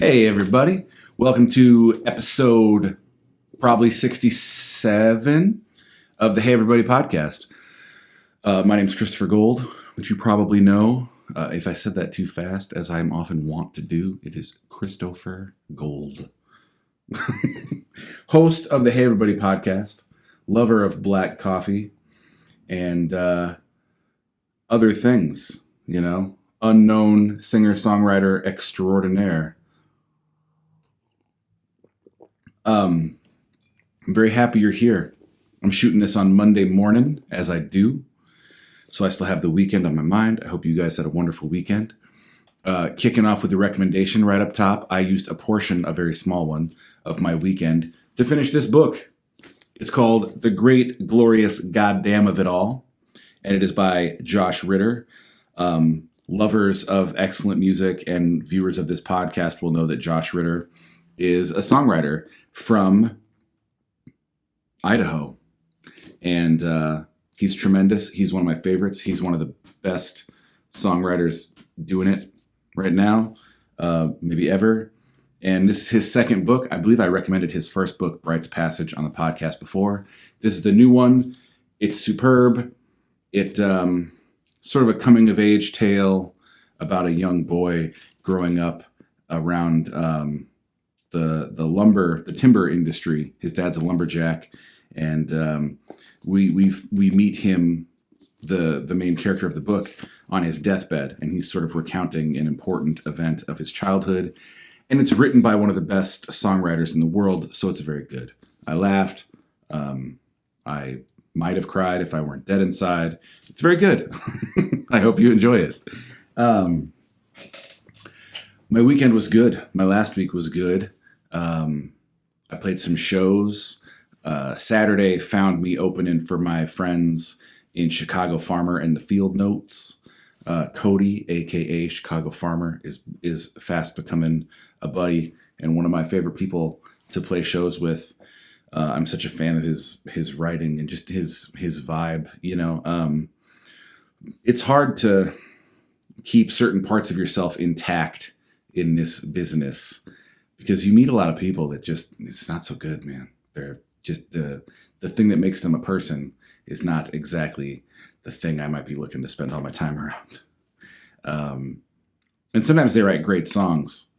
Hey, everybody. Welcome to episode probably 67 of the Hey Everybody podcast. My name's Christopher Gold, which you probably know. If I said that too fast, as I'm often wont to do, it is Christopher Gold. Host of the Hey Everybody podcast, lover of black coffee, and other things, unknown singer-songwriter extraordinaire. I'm very happy you're here. I'm shooting this on Monday morning, as I do. So I still have the weekend on my mind. I hope you guys had a wonderful weekend. Kicking off with the recommendation right up top, I used a portion, a very small one, of my weekend to finish this book. It's called The Great Glorious Goddamn of It All, and it is by Josh Ritter. Lovers of excellent music and viewers of this podcast will know that Josh Ritter is a songwriter from Idaho. And he's tremendous. He's one of my favorites. He's one of the best songwriters doing it right now, maybe ever. And this is his second book. I believe I recommended his first book, Bright's Passage, on the podcast before. This is the new one. It's superb. It sort of a coming-of-age tale about a young boy growing up around the timber industry. His dad's a lumberjack, and we meet him, the main character of the book, on his deathbed, and he's sort of recounting an important event of his childhood. And it's written by one of the best songwriters in the world, so it's very good. I laughed. I might have cried if I weren't dead inside. It's very good. I hope you enjoy it. My weekend was good. My last week was good. I played some shows. Saturday found me opening for my friends in Chicago Farmer and the Field Notes. Cody, aka Chicago Farmer, is fast becoming a buddy and one of my favorite people to play shows with. I'm such a fan of his writing and just his vibe. It's hard to keep certain parts of yourself intact in this business because you meet a lot of people that just, it's not so good, man. They're just the thing that makes them a person is not exactly the thing I might be looking to spend all my time around. And sometimes they write great songs,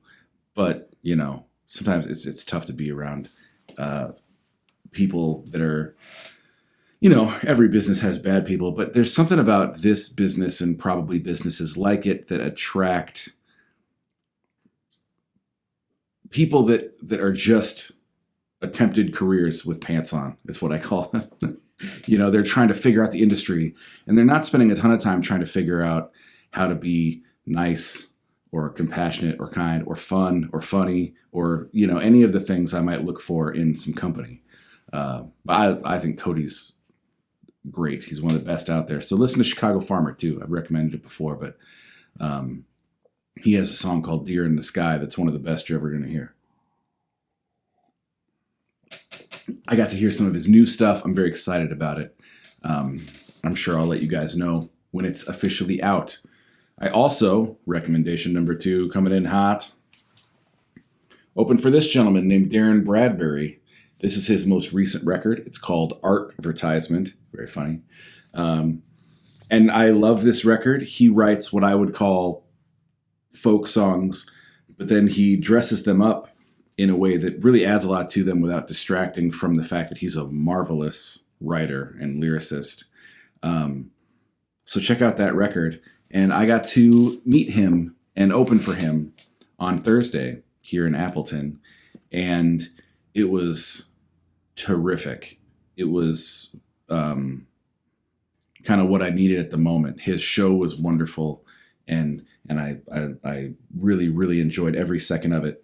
but sometimes it's tough to be around people that are, every business has bad people, but there's something about this business and probably businesses like it that attract people that are just attempted careers with pants on. It's what I call them. They're trying to figure out the industry, and they're not spending a ton of time trying to figure out how to be nice or compassionate or kind or fun or funny or, any of the things I might look for in some company. But I think Cody's great. He's one of the best out there. So listen to Chicago Farmer too. I've recommended it before, but he has a song called Deer in the Sky that's one of the best you're ever going to hear. I got to hear some of his new stuff. I'm very excited about it. I'm sure I'll let you guys know when it's officially out. I also, recommendation number 2, coming in hot, open for this gentleman named Darren Bradbury. This is his most recent record. It's called Art Advertisement. Very funny. And I love this record. He writes what I would call folk songs, but then he dresses them up in a way that really adds a lot to them without distracting from the fact that he's a marvelous writer and lyricist. So check out that record. And I got to meet him and open for him on Thursday here in Appleton. And it was terrific. It was kind of what I needed at the moment. His show was wonderful. And I really, really enjoyed every second of it.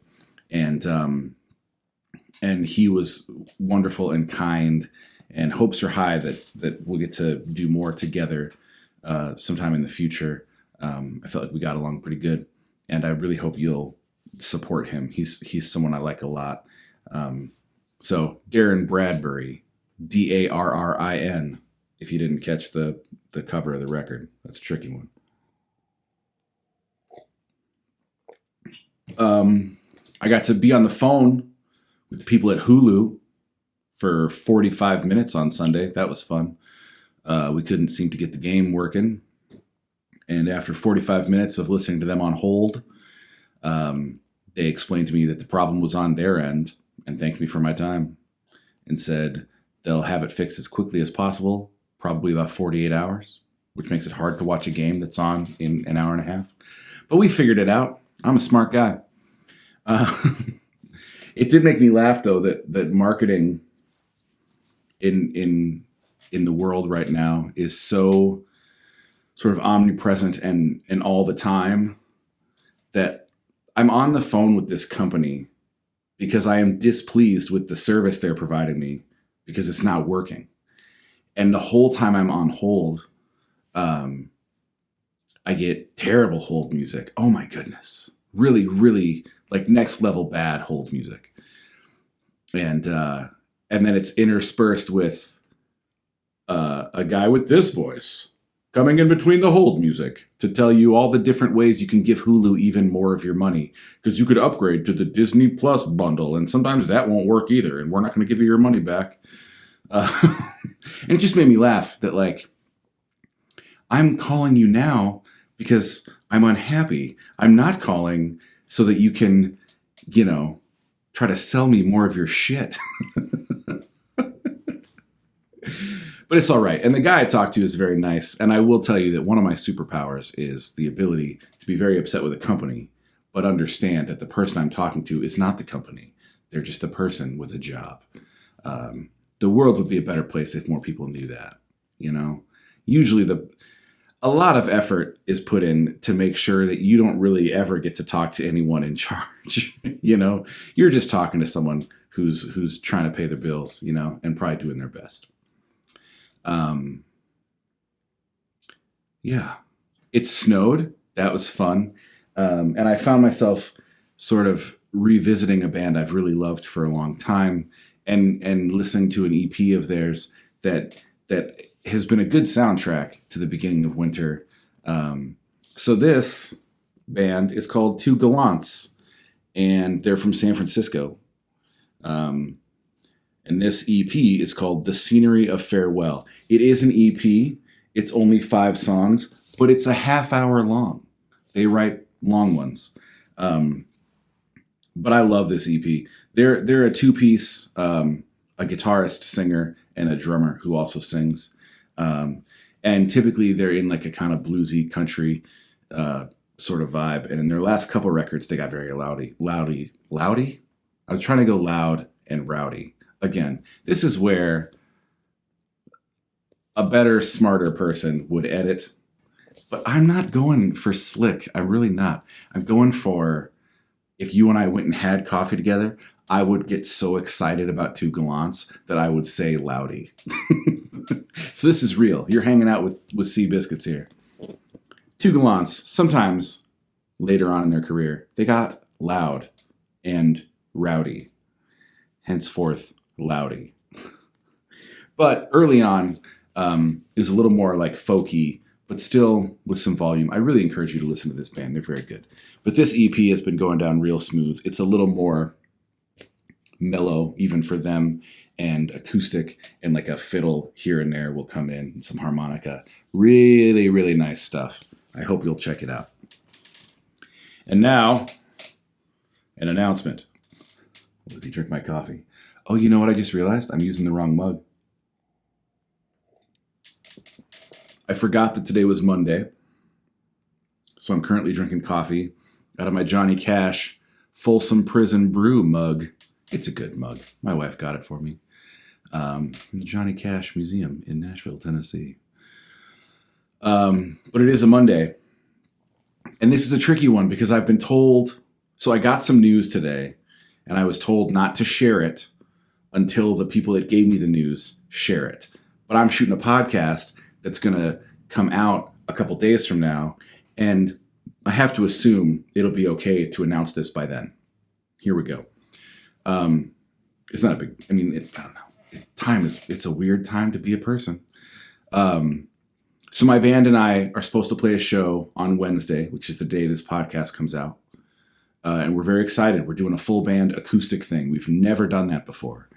And he was wonderful and kind, and hopes are high that we'll get to do more together sometime in the future. I felt like we got along pretty good, and I really hope you'll support him. He's someone I like a lot. So Darren Bradbury, Darrin, if you didn't catch the cover of the record. That's a tricky one. I got to be on the phone with the people at Hulu for 45 minutes on Sunday. That was fun. We couldn't seem to get the game working. And after 45 minutes of listening to them on hold, they explained to me that the problem was on their end and thanked me for my time and said they'll have it fixed as quickly as possible, probably about 48 hours, which makes it hard to watch a game that's on in an hour and a half. But we figured it out. I'm a smart guy. It did make me laugh, though, that marketing in the world right now is so sort of omnipresent and all the time that I'm on the phone with this company because I am displeased with the service they're providing me because it's not working. And the whole time I'm on hold, I get terrible hold music. Oh my goodness. Really, really like next level bad hold music. And then it's interspersed with a guy with this voice coming in between the hold music to tell you all the different ways you can give Hulu even more of your money. Because you could upgrade to the Disney Plus bundle, and sometimes that won't work either, and we're not going to give you your money back. And it just made me laugh that, like, I'm calling you now because I'm unhappy. I'm not calling so that you can, try to sell me more of your shit. But it's all right. And the guy I talked to is very nice. And I will tell you that one of my superpowers is the ability to be very upset with a company, but understand that the person I'm talking to is not the company. They're just a person with a job. The world would be a better place if more people knew that. Usually a lot of effort is put in to make sure that you don't really ever get to talk to anyone in charge. You're just talking to someone who's trying to pay their bills, and probably doing their best. Yeah, it snowed. That was fun. And I found myself sort of revisiting a band I've really loved for a long time and listening to an EP of theirs that has been a good soundtrack to the beginning of winter. So this band is called Two Gallants, and they're from San Francisco. And this EP is called The Scenery of Farewell. It is an EP. It's only 5 songs, but it's a half hour long. They write long ones. But I love this EP. They're a 2-piece, a guitarist, singer, and a drummer who also sings. And typically they're in like a kind of bluesy country sort of vibe. And in their last couple records, they got very loudy. I was trying to go loud and rowdy. Again, this is where a better, smarter person would edit. But I'm not going for slick. I'm really not. I'm going for, if you and I went and had coffee together, I would get so excited about Two Gallants that I would say loudy. So this is real. You're hanging out with Sea Biscuits here. Two Gallants, sometimes later on in their career, they got loud and rowdy. Henceforth, loudy. But early on, it was a little more like folky, but still with some volume. I really encourage you to listen to this band. They're very good. But this EP has been going down real smooth. It's a little more mellow, even for them, and acoustic, and like a fiddle here and there will come in, and some harmonica. Really, really nice stuff. I hope you'll check it out. And now, an announcement. Let me drink my coffee. Oh, you know what I just realized? I'm using the wrong mug. I forgot that today was Monday. So I'm currently drinking coffee out of my Johnny Cash Folsom Prison Brew mug. It's a good mug. My wife got it for me. From the Johnny Cash Museum in Nashville, Tennessee. But it is a Monday. And this is a tricky one because I've been told... So I got some news today, and I was told not to share it until the people that gave me the news share it. But I'm shooting a podcast that's going to come out a couple days from now, and I have to assume it'll be okay to announce this by then. Here we go. It's not a big... I don't know. It's a weird time to be a person. So my band and I are supposed to play a show on Wednesday, which is the day this podcast comes out. and we're very excited. We're doing a full band acoustic thing. We've never done that before.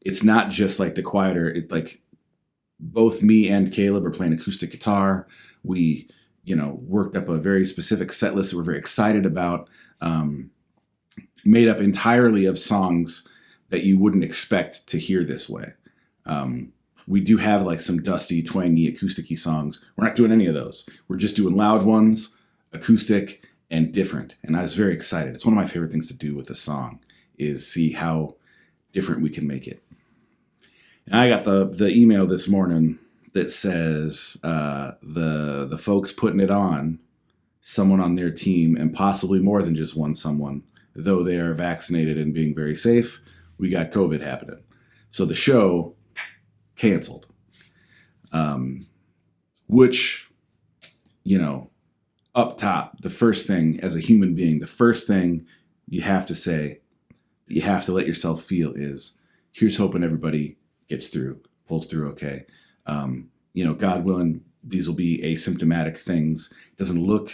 It's not just like the quieter. Like both me and Caleb are playing acoustic guitar. We, worked up a very specific set list that we're very excited about. Made up entirely of songs that you wouldn't expect to hear this way. We do have like some dusty, twangy, acoustic-y songs. We're not doing any of those. We're just doing loud ones, acoustic, and different. And I was very excited. It's one of my favorite things to do with a song is see how different we can make it. And I got the email this morning that says the folks putting it on, someone on their team, and possibly more than just one someone, though they are vaccinated and being very safe, we got COVID happening. So the show canceled. Which, up top, the first thing as a human being, the first thing you have to say, you have to let yourself feel is, here's hoping everybody gets through, pulls through okay. God willing, these will be asymptomatic things. It doesn't look,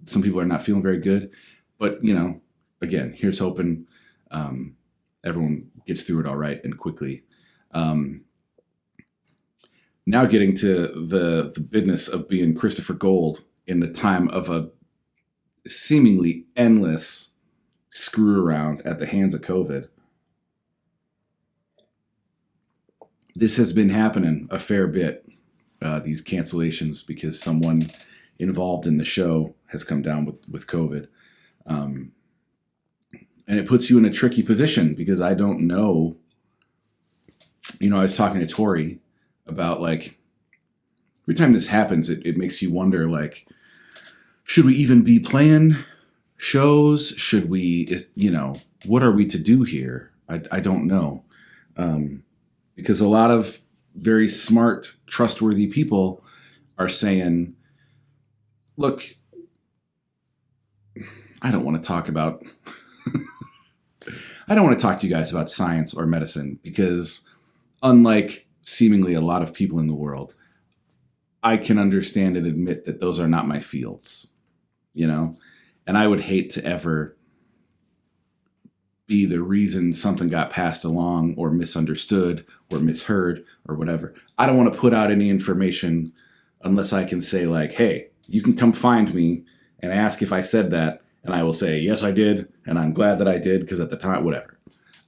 some people are not feeling very good. But, again, here's hoping everyone gets through it all right and quickly. Now getting to the business of being Christopher Gold in the time of a seemingly endless screw around at the hands of COVID. This has been happening a fair bit, these cancellations, because someone involved in the show has come down with COVID. And it puts you in a tricky position because I don't know. I was talking to Tori about like, every time this happens, it makes you wonder, like, should we even be playing shows? Should we, what are we to do here? I don't know. Because a lot of very smart, trustworthy people are saying, look, I don't want to talk to you guys about science or medicine because unlike seemingly a lot of people in the world, I can understand and admit that those are not my fields, and I would hate to ever be the reason something got passed along or misunderstood or misheard or whatever. I don't want to put out any information unless I can say like, hey, you can come find me and ask if I said that. And I will say, yes, I did. And I'm glad that I did because at the time, whatever.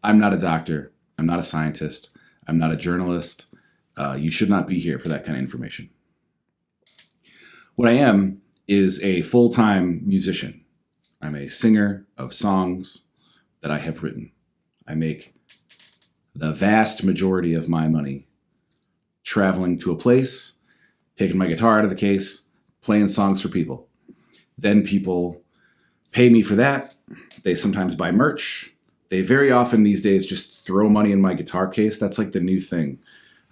I'm not a doctor. I'm not a scientist. I'm not a journalist. You should not be here for that kind of information. What I am is a full-time musician. I'm a singer of songs that I have written. I make the vast majority of my money traveling to a place, taking my guitar out of the case, playing songs for people. Then people pay me for that. They sometimes buy merch. They very often these days just throw money in my guitar case. That's like the new thing.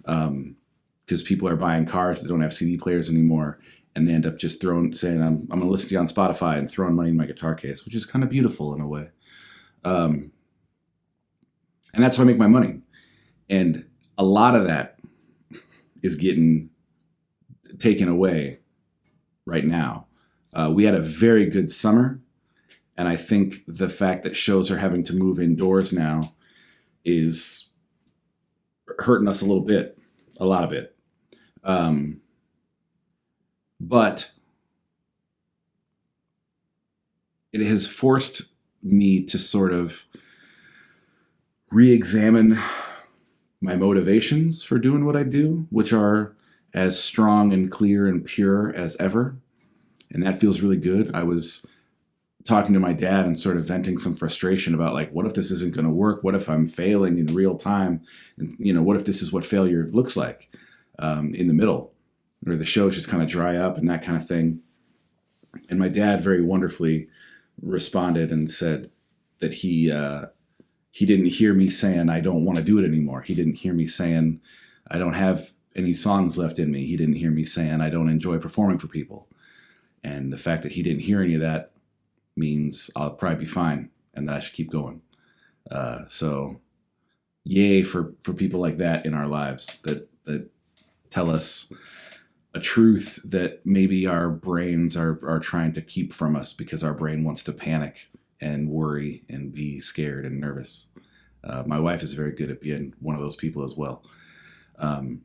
Because people are buying cars that don't have CD players anymore. And they end up just saying, I'm going to listen to you on Spotify and throwing money in my guitar case, which is kind of beautiful in a way. And that's how I make my money. And a lot of that is getting taken away right now. We had a very good summer. And I think the fact that shows are having to move indoors now is hurting us a lot of it. But it has forced me to sort of re-examine my motivations for doing what I do, which are as strong and clear and pure as ever. And that feels really good. I was talking to my dad and sort of venting some frustration about like, what if this isn't going to work? What if I'm failing in real time? And, what if this is what failure looks like in the middle, where the shows just kind of dry up and that kind of thing. And my dad very wonderfully responded and said that he didn't hear me saying, I don't want to do it anymore. He didn't hear me saying, I don't have any songs left in me. He didn't hear me saying, I don't enjoy performing for people. And the fact that he didn't hear any of that means I'll probably be fine and that I should keep going. So yay for people like that in our lives that tell us a truth that maybe our brains are trying to keep from us because our brain wants to panic and worry and be scared and nervous. My wife is very good at being one of those people as well. Um,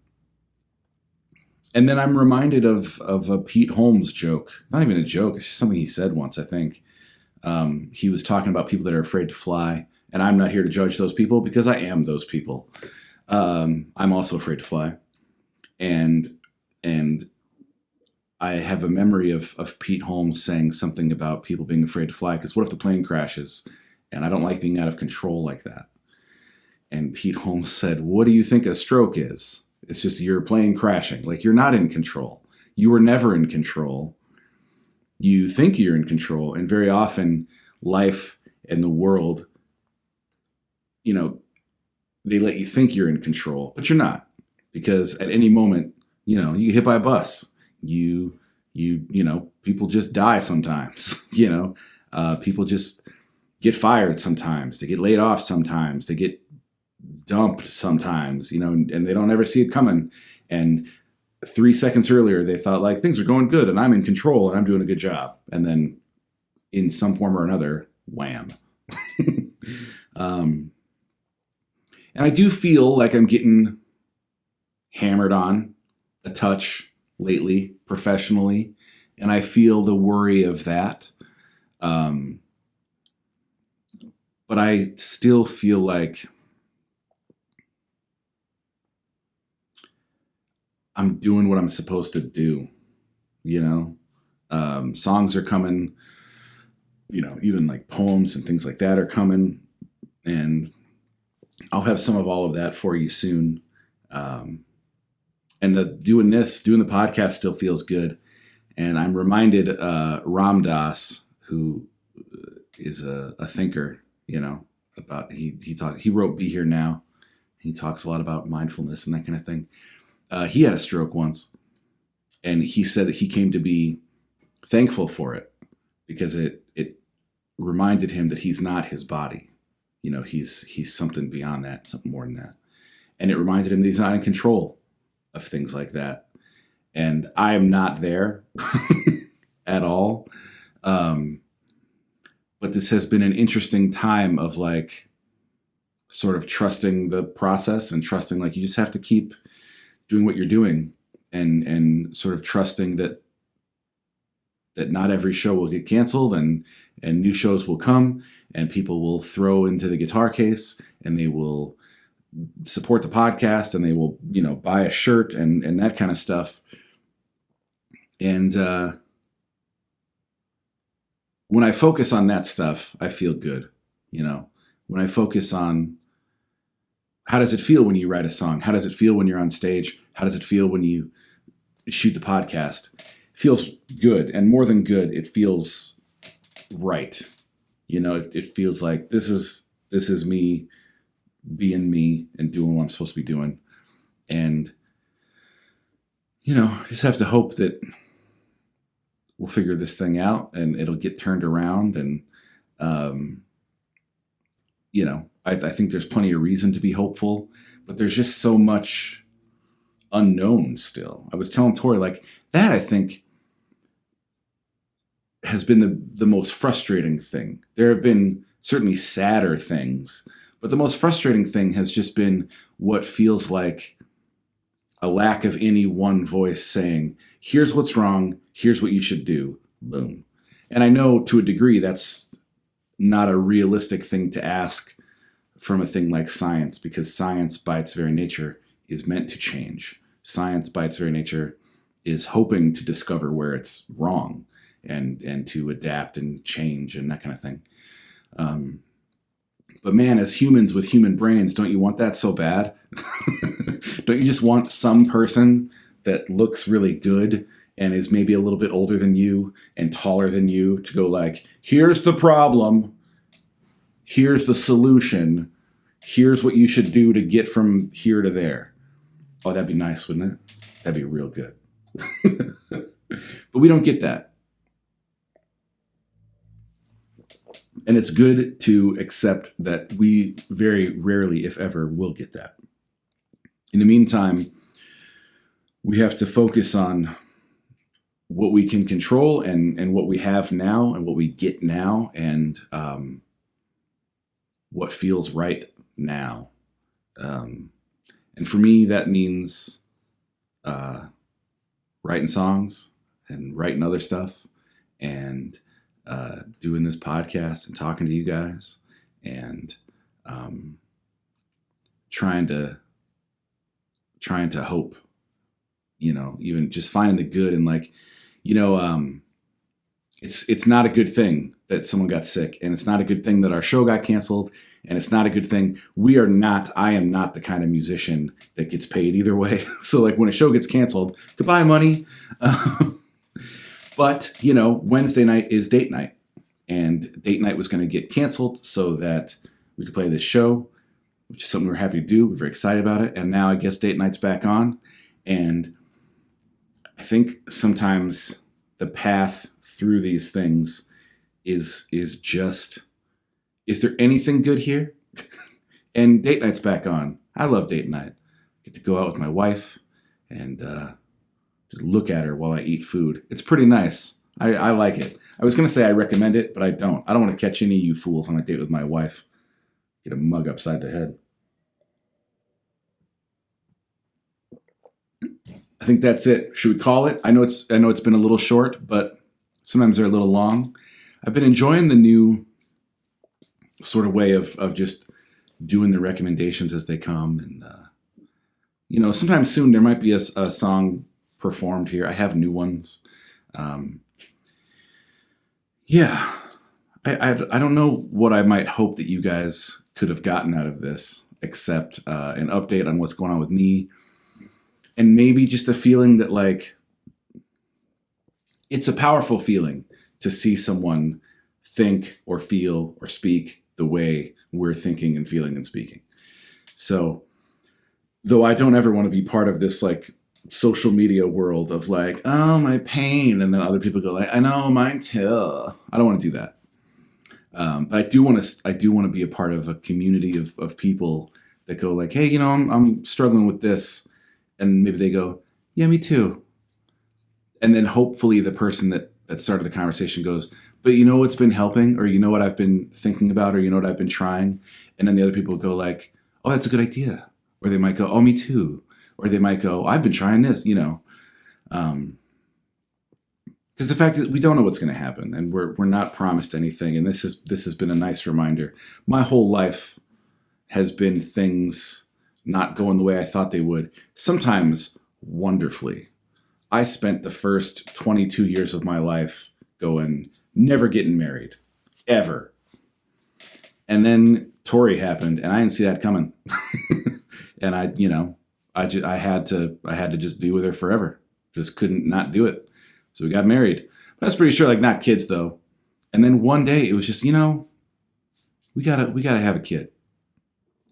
and then I'm reminded of a Pete Holmes joke. Not even a joke. It's just something he said once, I think. He was talking about people that are afraid to fly. And I'm not here to judge those people because I am those people. I'm also afraid to fly. And I have a memory of Pete Holmes saying something about people being afraid to fly. Because what if the plane crashes? And I don't like being out of control like that. And Pete Holmes said, what do you think a stroke is? It's just your plane crashing. Like, you're not in control. You were never in control. You think you're in control. And very often life and the world, they let you think you're in control, but you're not. Because at any moment, you get hit by a bus. People just die sometimes. People just get fired sometimes. They get laid off sometimes. They get dumped sometimes, and they don't ever see it coming. And 3 seconds earlier, they thought like things are going good and I'm in control and I'm doing a good job. And then in some form or another, wham. And I do feel like I'm getting hammered on a touch lately, professionally. And I feel the worry of that. But I still feel like I'm doing what I'm supposed to do, songs are coming, even like poems and things like that are coming. And I'll have some of all of that for you soon. And doing the podcast still feels good. And I'm reminded, Ram Dass, who is a thinker, about, he wrote Be Here Now. He talks a lot about mindfulness and that kind of thing. He had a stroke once, and he said that he came to be thankful for it because it reminded him that he's not his body. He's something beyond that, something more than that. And it reminded him that he's not in control of things like that. And I am not there at all. But this has been an interesting time of like sort of trusting the process and trusting like you just have to keep doing what you're doing and sort of trusting that not every show will get canceled and new shows will come and people will throw into the guitar case and they will support the podcast and they will, buy a shirt and that kind of stuff. And when I focus on that stuff, I feel good. When I focus on how does it feel when you write a song? How does it feel when you're on stage? How does it feel when you shoot the podcast? It feels good. And more than good, it feels right. It feels like this is me being me and doing what I'm supposed to be doing. And, just have to hope that we'll figure this thing out and it'll get turned around. And, I think there's plenty of reason to be hopeful, but there's just so much unknown still. I was telling Tori like that, I think has been the most frustrating thing. There have been certainly sadder things, but the most frustrating thing has just been what feels like a lack of any one voice saying, here's what's wrong, here's what you should do, boom. And I know to a degree that's not a realistic thing to ask from a thing like science, because science by its very nature is meant to change. Science by its very nature is hoping to discover where it's wrong and to adapt and change and that kind of thing. But man, as humans with human brains, don't you want that so bad? Don't you just want some person that looks really good and is maybe a little bit older than you and taller than you to go like, here's the problem, here's the solution, here's what you should do to get from here to there. Oh, that'd be nice, wouldn't it? That'd be real good. But we don't get that. And it's good to accept that we very rarely, if ever, will get that. In the meantime, we have to focus on what we can control and what we have now and what we get now and what feels right now. And for me, that means uh, writing songs and writing other stuff and doing this podcast and talking to you guys and um, trying to hope, even just finding the good and like, it's not a good thing that someone got sick, and it's not a good thing that our show got canceled, and it's not a good thing. I am not the kind of musician that gets paid either way. So like when a show gets canceled, goodbye money. But, Wednesday night is date night, and date night was going to get canceled so that we could play this show, which is something we're happy to do. We're very excited about it. And now I guess date night's back on. And I think sometimes the path through these things is just, is there anything good here? And date night's back on. I love date night. I get to go out with my wife and just look at her while I eat food. It's pretty nice. I like it. I was going to say I recommend it, but I don't. I don't want to catch any of you fools on a date with my wife. Get a mug upside the head. I think that's it. Should we call it? I know it's been a little short, but sometimes they're a little long. I've been enjoying the new sort of way of just doing the recommendations as they come. And, sometime soon there might be a song performed here. I have new ones. Yeah. I don't know what I might hope that you guys could have gotten out of this, except an update on what's going on with me. And maybe just a feeling that, like, it's a powerful feeling to see someone think or feel or speak the way we're thinking and feeling and speaking. So, though I don't ever want to be part of this, like, social media world of, like, oh, my pain, and then other people go, like, I know, mine too. I don't want to do that. But I do want to be a part of a community of people that go, like, hey, I'm struggling with this. And maybe they go, yeah, me too. And then hopefully the person that started the conversation goes, but you know what's been helping? Or you know what I've been thinking about? Or you know what I've been trying? And then the other people go like, oh, that's a good idea. Or they might go, oh, me too. Or they might go, I've been trying this, because the fact that we don't know what's going to happen and we're not promised anything. And this has been a nice reminder. My whole life has been things not going the way I thought they would, sometimes wonderfully. I spent the first 22 years of my life going, never getting married, ever. And then Tori happened, and I didn't see that coming. And I had to just be with her forever. Just couldn't not do it. So we got married. But I was pretty sure, like, not kids though. And then one day it was just, we gotta have a kid.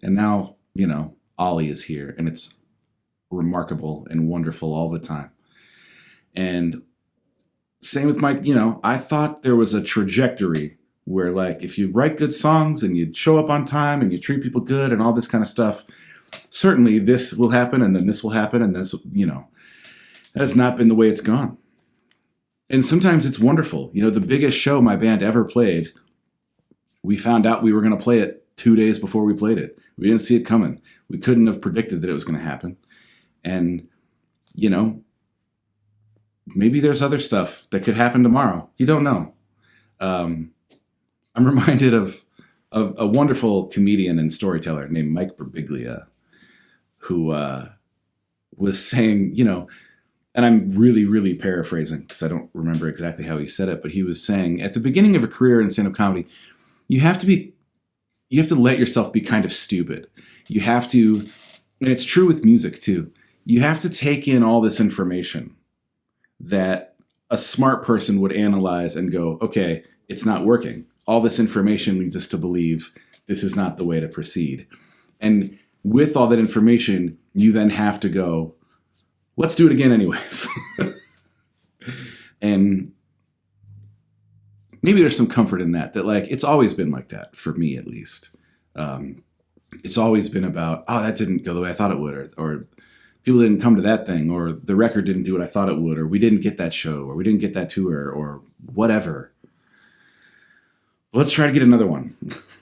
And now, Ollie is here, and it's remarkable and wonderful all the time. And same with Mike, I thought there was a trajectory where, like, if you write good songs and you show up on time and you treat people good and all this kind of stuff, certainly this will happen and then this will happen and this, that has not been the way it's gone. And sometimes it's wonderful. The biggest show my band ever played, we found out we were going to play it 2 days before we played it. We didn't see it coming. We couldn't have predicted that it was going to happen. And, maybe there's other stuff that could happen tomorrow. You don't know. I'm reminded of a wonderful comedian and storyteller named Mike Birbiglia, who was saying, and I'm really, really paraphrasing because I don't remember exactly how he said it, but he was saying at the beginning of a career in stand-up comedy, you have to let yourself be kind of stupid. You have to, and it's true with music too, you have to take in all this information that a smart person would analyze and go, okay, it's not working. All this information leads us to believe this is not the way to proceed. And with all that information, you then have to go, let's do it again anyways. And maybe there's some comfort in that, like, it's always been like that, for me at least. It's always been about, oh, that didn't go the way I thought it would, or people didn't come to that thing, or the record didn't do what I thought it would, or we didn't get that show, or we didn't get that tour, or whatever. Let's try to get another one.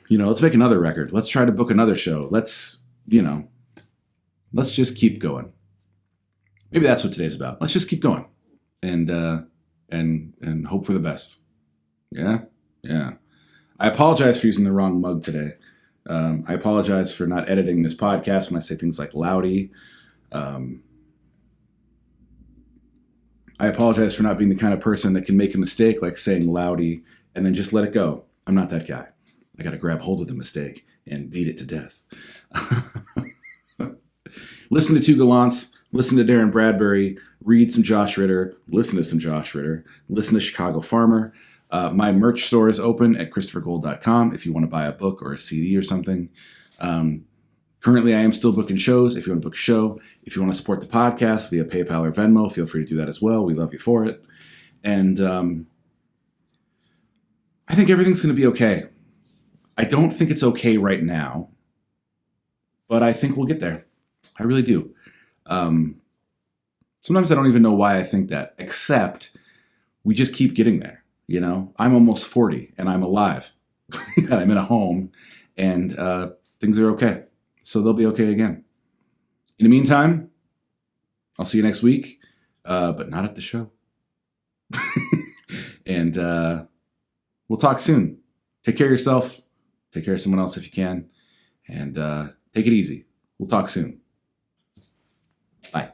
Let's make another record. Let's try to book another show. Let's just keep going. Maybe that's what today's about. Let's just keep going and hope for the best. Yeah. I apologize for using the wrong mug today. I apologize for not editing this podcast when I say things like loudy. I apologize for not being the kind of person that can make a mistake like saying loudy and then just let it go. I'm not that guy. I got to grab hold of the mistake and beat it to death. Listen to Two Gallants. Listen to Darren Bradbury. Read some Josh Ritter. Listen to some Josh Ritter. Listen to Chicago Farmer. My merch store is open at christophergold.com if you want to buy a book or a CD or something. Currently, I am still booking shows. If you want to book a show, if you want to support the podcast via PayPal or Venmo, feel free to do that as well. We love you for it. And I think everything's going to be okay. I don't think it's okay right now, but I think we'll get there. I really do. Sometimes I don't even know why I think that, except we just keep getting there. I'm almost 40 and I'm alive and I'm in a home and things are okay. So they'll be okay again. In the meantime, I'll see you next week, but not at the show. And we'll talk soon. Take care of yourself. Take care of someone else if you can. And take it easy. We'll talk soon. Bye.